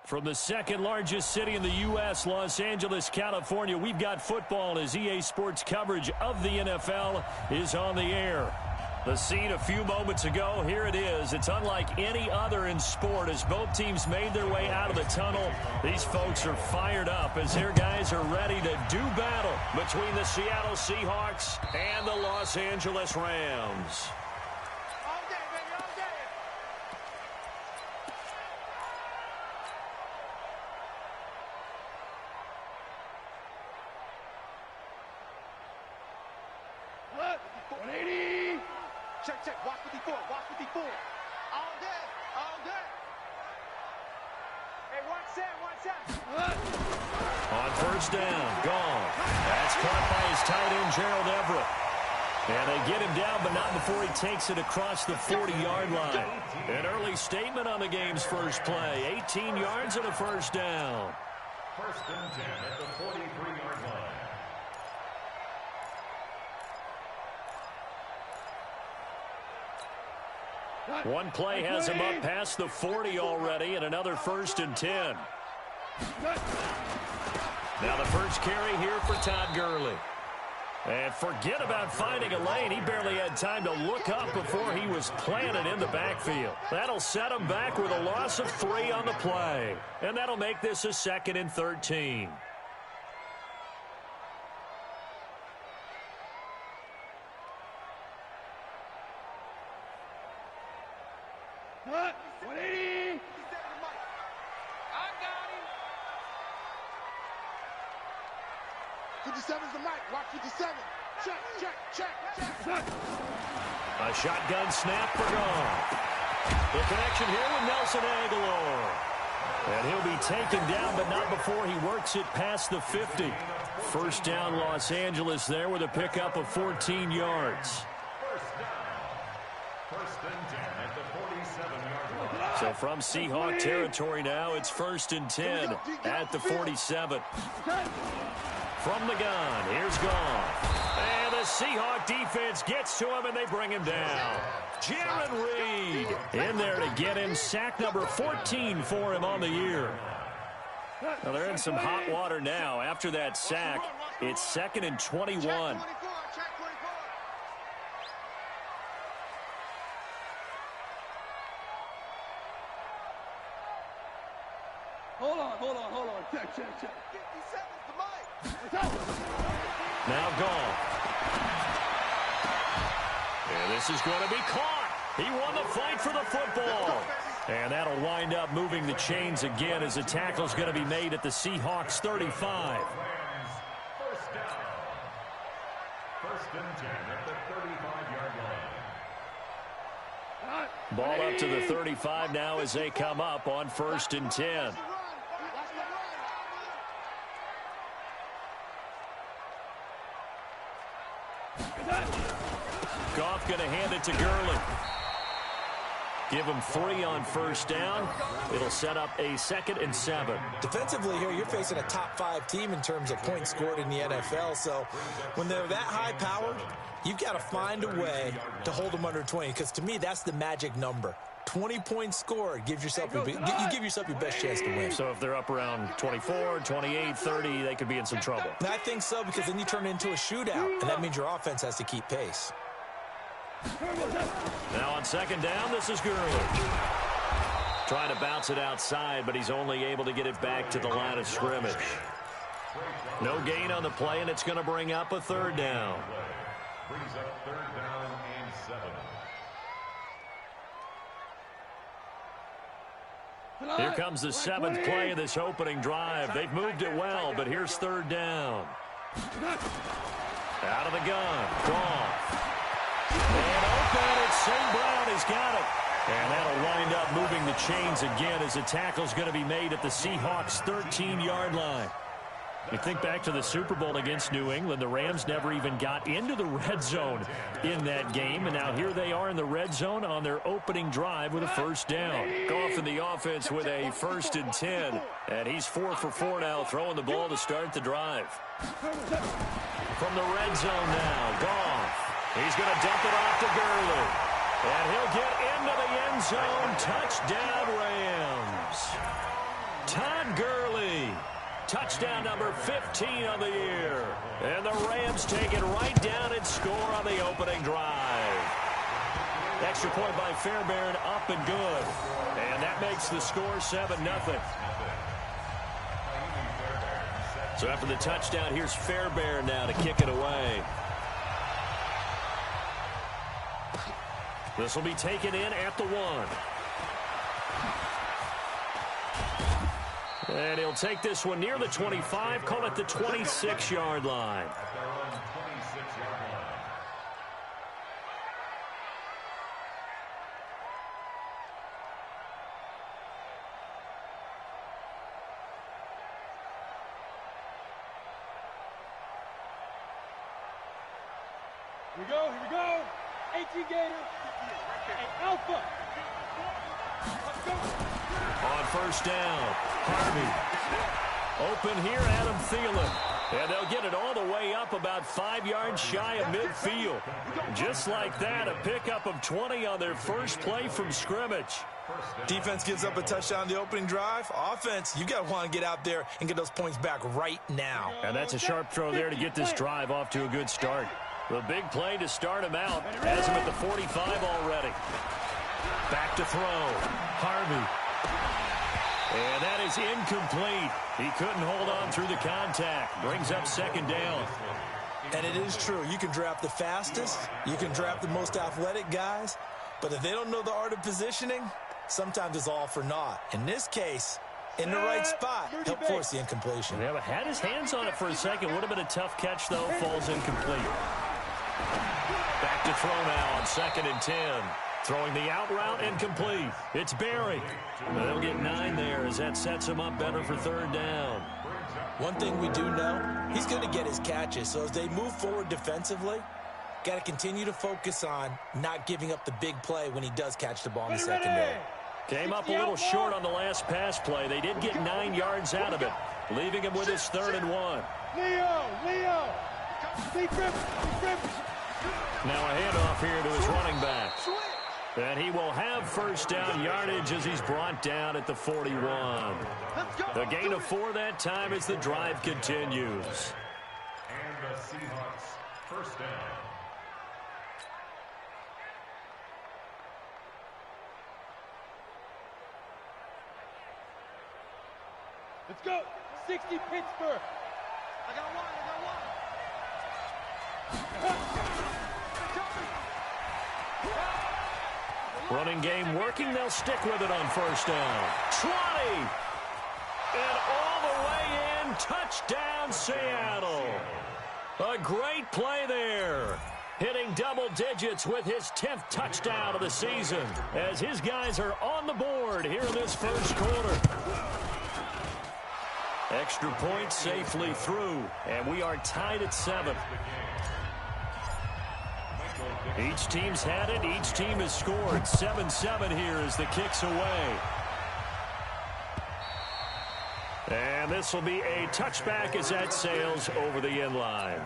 From the second largest city in the U.S., Los Angeles, California, we've got football as EA Sports coverage of the NFL is on the air. The scene a few moments ago, here it is. It's unlike any other in sport as both teams made their way out of the tunnel. These folks are fired up as their guys are ready to do battle between the Seattle Seahawks and the Los Angeles Rams. Check. Watch 54. All day. Hey, watch that. On first down, gone. That's caught by his tight end, Gerald Everett. And they get him down, but not before he takes it across the 40-yard line. An early statement on the game's first play. 18 yards and a first down. First and 10 at the 43-yard line. One play has him up past the 40 already, and another first and 10. Now the first carry here for Todd Gurley. And forget about finding a lane. He barely had time to look up before he was planted in the backfield. That'll set him back with a loss of 3 on the play. And that'll make this a 2nd and 13. What? 180. I got him. 57's the mic. Watch 57. Check. A shotgun snap for Goff. The connection here with Nelson Aguilar. And he'll be taken down, but not before he works it past the 50. First down, Los Angeles there with a pickup of 14 yards. First and 10 at the 47-yard line. So from Seahawk territory now, it's 1st and 10 at the 47. From the gun, here's Goff. And the Seahawk defense gets to him, and they bring him down. Jaron Reed in there to get him. Sack number 14 for him on the year. Well, they're in some hot water now. After that sack, it's 2nd and 21. Hold on. Check. 57's the mic. Now Goff. And this is going to be caught. He won the fight for the football. And that'll wind up moving the chains again as the tackle's going to be made at the Seahawks 35. First down. First and 10 at the 35-yard line. Ball up to the 35 now as they come up on 1st and 10. Goff going to hand it to Gurley. Give him 3 on first down. It'll set up a 2nd and 7. Defensively here, you're facing a top 5 team in terms of points scored in the NFL. So when they're that high powered, you've got to find a way to hold them under 20. Because to me, that's the magic number. 20 points scored gives yourself you give yourself your best chance to win. So if they're up around 24, 28, 30, they could be in some trouble. And I think so, because then you turn it into a shootout, and that means your offense has to keep pace. Now on 2nd down, this is Gurley. Trying to bounce it outside, but he's only able to get it back to the line of scrimmage. No gain on the play, and it's going to bring up a 3rd down. Brings up 3rd down and 7. Here comes the 7th play of this opening drive. They've moved it well, but here's 3rd down. Out of the gun, Goff. And open, it's St. Brown. He's got it. And that'll wind up moving the chains again as the tackle's going to be made at the Seahawks' 13-yard line. You think back to the Super Bowl against New England, the Rams never even got into the red zone in that game, and now here they are in the red zone on their opening drive with a 1st down. Goff in the offense with a 1st and 10, and he's 4 for 4 now, throwing the ball to start the drive. From the red zone now, Goff. He's going to dump it off to Gurley, and he'll get into the end zone. Touchdown, Rams. Todd Gurley. Touchdown number 15 on the year. And the Rams take it right down and score on the opening drive. Extra point by Fairbairn, up and good. And that makes the score 7-0. So after the touchdown, here's Fairbairn now to kick it away. This will be taken in at the 1. And he'll take this one near the 25, call it the 26-yard line. Here we go, here we go. 18 Gator. Hey, Alpha. Let's go. On first down, Harvey. Open here, Adam Thielen. And they'll get it all the way up about 5 yards shy of midfield. Just like that, a pickup of 20 on their first play from scrimmage. Defense gives up a touchdown the opening drive. Offense, you got to want to get out there and get those points back right now. And that's a sharp throw there to get this drive off to a good start. The big play to start him out. Has him at the 45 already. Back to throw. Harvey. And that is incomplete. He couldn't hold on through the contact. Brings up second down. And it is true. You can draft the fastest. You can draft the most athletic guys. But if they don't know the art of positioning, sometimes it's all for naught. In this case, in the right spot, help force the incompletion. Yeah, but had his hands on it for a second. Would have been a tough catch, though. Falls incomplete. Back to throw now on 2nd and 10. Throwing the out route, incomplete. It's Barry. They'll get 9 there as that sets him up better for 3rd down. One thing we do know, he's going to get his catches. So as they move forward defensively, got to continue to focus on not giving up the big play when he does catch the ball in the secondary. Came up a little short on the last pass play. They did get 9 yards out of it, leaving him with his 3rd and 1. Leo. Big rip. Now a handoff here to his running back. And he will have first down yardage as he's brought down at the 41. The gain of 4 that time as the drive continues. And the Seahawks first down. Let's go. 60 Pittsburgh. I got one. Running game working. They'll stick with it on first down. 20. And all the way in. Touchdown, Seattle. A great play there. Hitting double digits with his 10th touchdown of the season as his guys are on the board here in this first quarter. Extra point safely through, and we are tied at 7. Each team's had it. Each team has scored. 7-7 here as the kick's away. And this will be a touchback as that sails over the end line.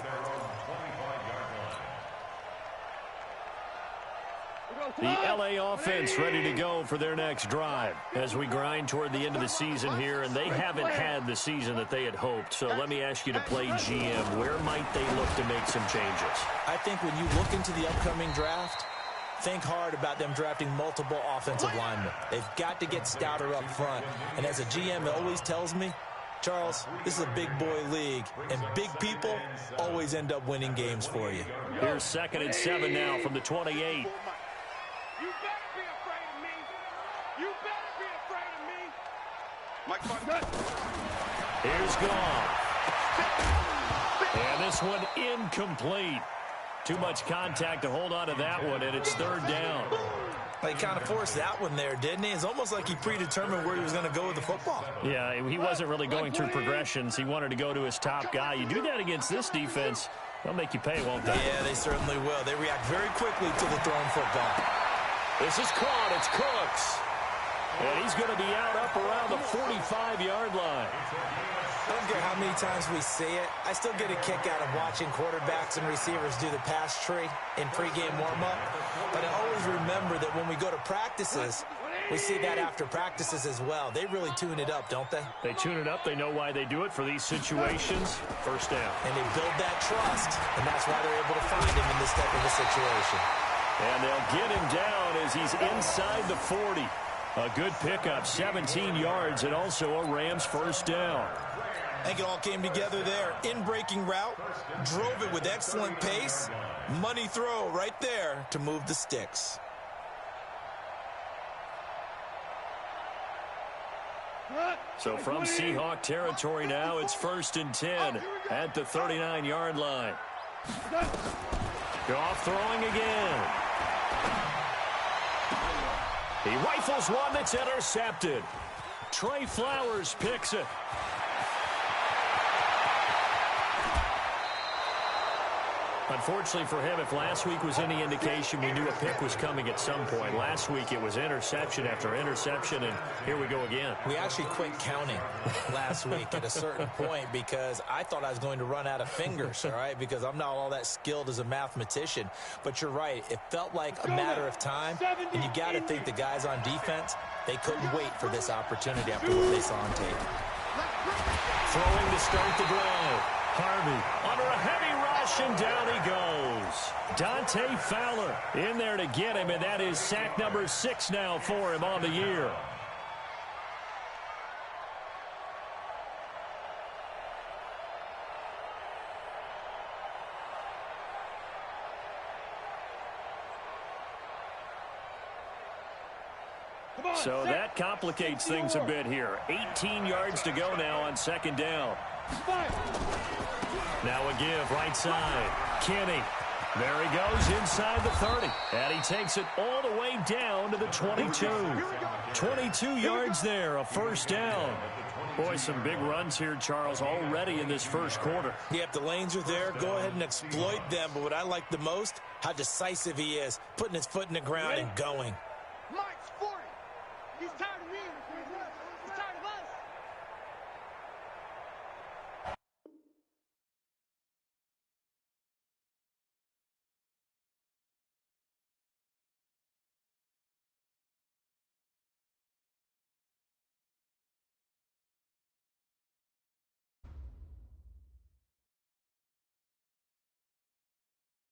The LA offense ready to go for their next drive as we grind toward the end of the season here, and they haven't had the season that they had hoped. So let me ask you to play GM. Where might they look to make some changes? I think when you look into the upcoming draft, think hard about them drafting multiple offensive linemen. They've got to get stouter up front. And as a GM, it always tells me, Charles, this is a big boy league, and big people always end up winning games for you. Here's 2nd and 7 now from the 28. You better be afraid of me. You better be afraid of me. Mike Here's Goff. And this one incomplete. Too much contact to hold on to that one, and it's 3rd down. He kind of forced that one there, didn't he? It's almost like he predetermined where he was going to go with the football. Yeah, he wasn't really going through progressions. He wanted to go to his top guy. You do that against this defense, they'll make you pay, won't they? Yeah, they certainly will. They react very quickly to the thrown football. This is caught. It's Cooks. And he's going to be out up around the 45-yard line. I don't care how many times we see it. I still get a kick out of watching quarterbacks and receivers do the pass tree in pregame warm-up. But I always remember that when we go to practices, We see that after practices as well. They really tune it up, don't they? They tune it up. They know why they do it for these situations. First down. And they build that trust, and that's why they're able to find him in this type of a situation. And they'll get him down as he's inside the 40. A good pickup, 17 yards, and also a Rams first down. I think it all came together there. In-breaking route, drove it with excellent pace. Money throw right there to move the sticks. So from Seahawk territory now, it's 1st and 10 at the 39-yard line. Goff throwing again. He rifles one that's intercepted. Trey Flowers picks it. Unfortunately for him, if last week was any indication, we knew a pick was coming at some point. Last week it was interception after interception, and here we go again. We actually quit counting last week at a certain point because I thought I was going to run out of fingers, all right, because I'm not all that skilled as a mathematician. But you're right. It felt like a matter of time, and you got to think the guys on defense, they couldn't wait for this opportunity after what they saw on tape. Throwing to start the drive. Harvey under a heavy rush, and down he goes. Dante Fowler in there to get him, and that is sack number 6 now for him on the year. So that complicates things a bit here. 18 yards to go now on 2nd down. Now a give right side. Kenny. There he goes inside the 30. And he takes it all the way down to the 22. 22 yards there, a first down. Boy, some big runs here, Charles, already in this first quarter. Yep, the lanes are there. Go ahead and exploit them. But what I like the most, how decisive he is, putting his foot in the ground and going. Mike's 40. He's tired of me.